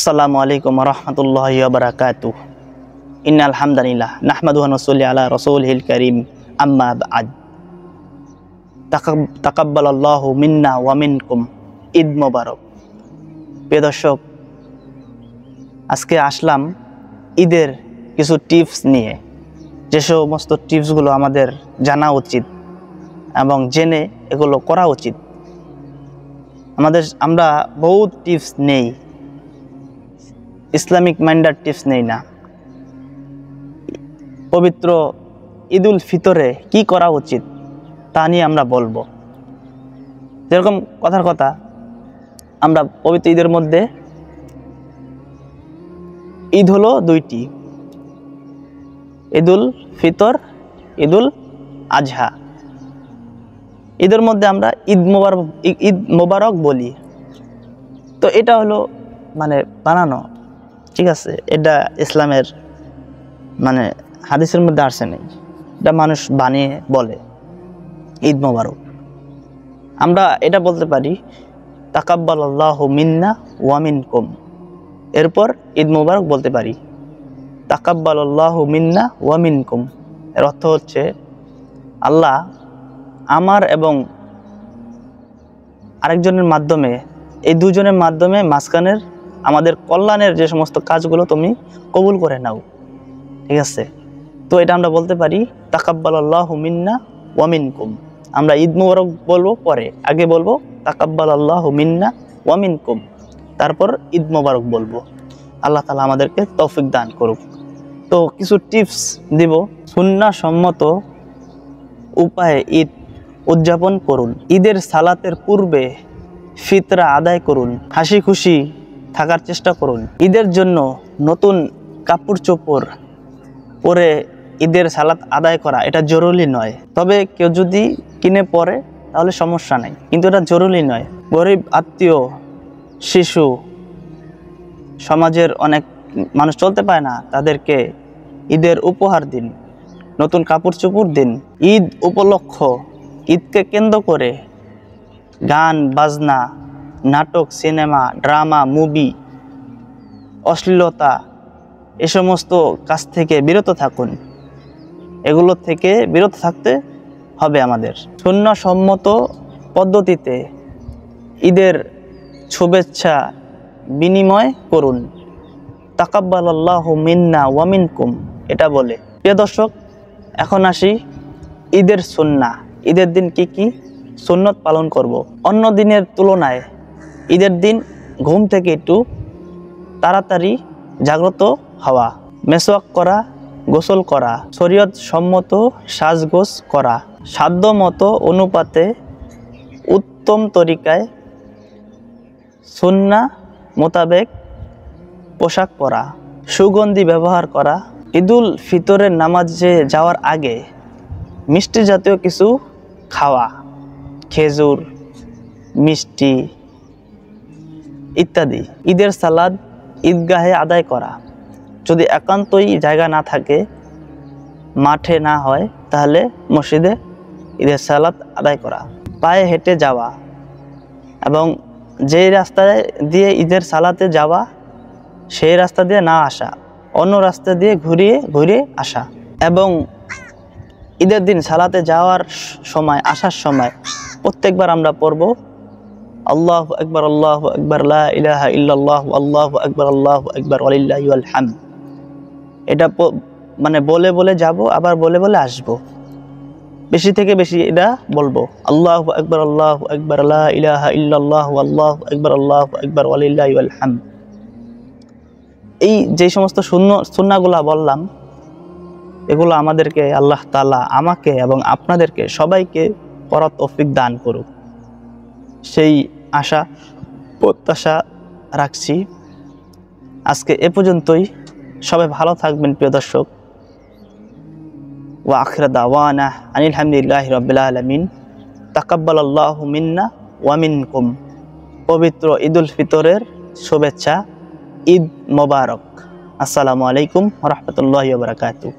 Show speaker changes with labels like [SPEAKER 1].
[SPEAKER 1] আসসালামু আলাইকুম ওয়া রাহমাতুল্লাহি ওয়া বারাকাতুহু। ইন্নাল হামদালিল্লাহ নাহমাদুহু ওয়া নুসাল্লি আলা রাসূলিল কারীম, আম্মা বা'দ। তাকাব্বালাল্লাহু মিন্না ওয়া মিনকুম। ঈদ মোবারক। প্রিয় দর্শক, আজকে আসলাম ঈদের কিছু টিপস নিয়ে, যে সমস্ত টিপসগুলো আমাদের জানা উচিত এবং জেনে এগুলো করা উচিত। আমরা বহুত টিপস নেই, ইসলামিক মাইন্ডার টিপস নেই না। পবিত্র ঈদুল ফিতরে কি করা উচিত তা নিয়ে আমরা বলবো। যেরকম কথার কথা, আমরা পবিত্র ঈদের মধ্যে ঈদ হলো দুইটি, ঈদুল ফিতর, ঈদুল আজহা। ঈদের মধ্যে আমরা ঈদ মোবারক বলি। তো এটা হলো মানে বানানো, ঠিক আছে? এটা ইসলামের মানে হাদিসের মধ্যে আসে নেই, এটা মানুষ বানিয়ে বলে ঈদ মোবারক। আমরা এটা বলতে পারি তাকাব্বালাল্লাহু মিন্না ওয়া মিনকুম, এরপর ঈদ মোবারক বলতে পারি তাকাব্বালাল্লাহু মিন্না ওয়া মিনকুম। এর অর্থ হচ্ছে আল্লাহ আমার এবং আরেকজনের মাধ্যমে, এই দুজনের মাধ্যমে মাঝখানের আমাদের কল্যাণের যে সমস্ত কাজগুলো তুমি কবুল করে নাও, ঠিক আছে? তো এটা আমরা বলতে পারি তাকাব্বালাল্লাহু মিন্না ওয়া মিনকুম। আমরা ঈদ মোবারক বলবো পরে, আগে বলবো তাকাব্বালাল্লাহু মিন্না ওয়া মিনকুম, তারপর ঈদ মোবারক বলবো। আল্লাহ তাআলা আমাদেরকে তৌফিক দান করুক। তো কিছু টিপস দিব। সুন্নাহ সম্মত উপায়ে ঈদ উদযাপন করুন। ঈদের সালাতের পূর্বে ফিতরা আদায় করুন। হাসি খুশি থাকার চেষ্টা করুন। ঈদের জন্য নতুন কাপড় চোপড় পরে ঈদের সালাত আদায় করা এটা জরুরি নয়, তবে কেউ যদি কিনে পরে তাহলে সমস্যা নাই, কিন্তু এটা জরুরি নয়। গরিব আত্মীয়, শিশু, সমাজের অনেক মানুষ চলতে পায় না, তাদেরকে ঈদের উপহার দিন, নতুন কাপড় চোপড় দিন। ঈদ উপলক্ষ, ঈদকে কেন্দ্র করে গান বাজনা, নাটক, সিনেমা, ড্রামা, মুভি, অশ্লীলতা, এ সমস্ত কাজ থেকে বিরত থাকুন। এগুলো থেকে বিরত থাকতে হবে আমাদের। সুন্নাহ সম্মত পদ্ধতিতে ঈদের শুভেচ্ছা বিনিময় করুন। তাকাব্বালাল্লাহু মিন্না ওয়া মিনকুম এটা বলে। প্রিয় দর্শক, এখন আসি ঈদের সুন্নাহ। ঈদের দিন কি কি সুন্নত পালন করব। অন্য দিনের তুলনায় ঈদের দিন ঘুম থেকে একটু তাড়াতাড়ি জাগ্রত হওয়া, মেসওয়াক করা, গোসল করা, শরীয়ত সম্মত সাজগোজ করা, সাধ্যমতো অনুপাতে উত্তম তরিকায় সুন্নাহ মোতাবেক পোশাক পরা, সুগন্ধি ব্যবহার করা। ঈদুল ফিতরের নামাজে যাওয়ার আগে মিষ্টি জাতীয় কিছু খাওয়া, খেজুর, মিষ্টি ইত্যাদি। ঈদের সালাত ঈদগাহে আদায় করা। যদি একান্তই জায়গা না থাকে, মাঠে না হয়, তাহলে মসজিদে ঈদের সালাত আদায় করা। পায়ে হেঁটে যাওয়া এবং যেই রাস্তায় দিয়ে ঈদের সালাতে যাওয়া সেই রাস্তা দিয়ে না আসা, অন্য রাস্তা দিয়ে ঘুরিয়ে আসা। এবং ঈদের দিন সালাতে যাওয়ার সময়, আসার সময় প্রত্যেকবার আমরা পড়ব আল্লাহু আকবার, আল্লাহু আকবার, লা ইলাহা ইল্লাল্লাহু, আল্লাহু আকবার, আল্লাহু আকবার, ওয়ালিল্লাহিল হামদ। এটা মানে বলে বলে যাব, আবার বলে বলে আসব। বেশি থেকে বেশি এটা বলবো আল্লাহু আকবার, আল্লাহু আকবার, লা ইলাহা ইল্লাল্লাহু, আল্লাহু আকবার, আল্লাহু আকবার, ওয়ালিল্লাহিল হামদ। এই যে সমস্ত সুন্নাহগুলো বললাম, এগুলো আমাদেরকে আল্লাহ তাআলা আমাকে এবং আপনাদেরকে সবাইকে করার তৌফিক দান করুক, সেই আশা প্রত্যাশা রাখছি। আজকে এ পর্যন্তই। সবাই ভালো থাকবেন প্রিয় দর্শক। ওয়া আখিরু দাওয়ানা আনিল হামদুলিল্লাহি রাব্বিল আলামিন। তাকাব্বালাল্লাহু মিন্না ওয়া মিনকুম। পবিত্র ঈদুল ফিতরের শুভেচ্ছা। ঈদ মোবারক। আসসালামু আলাইকুম ওয়া রাহমাতুল্লাহি ওয়া বারাকাতুহু।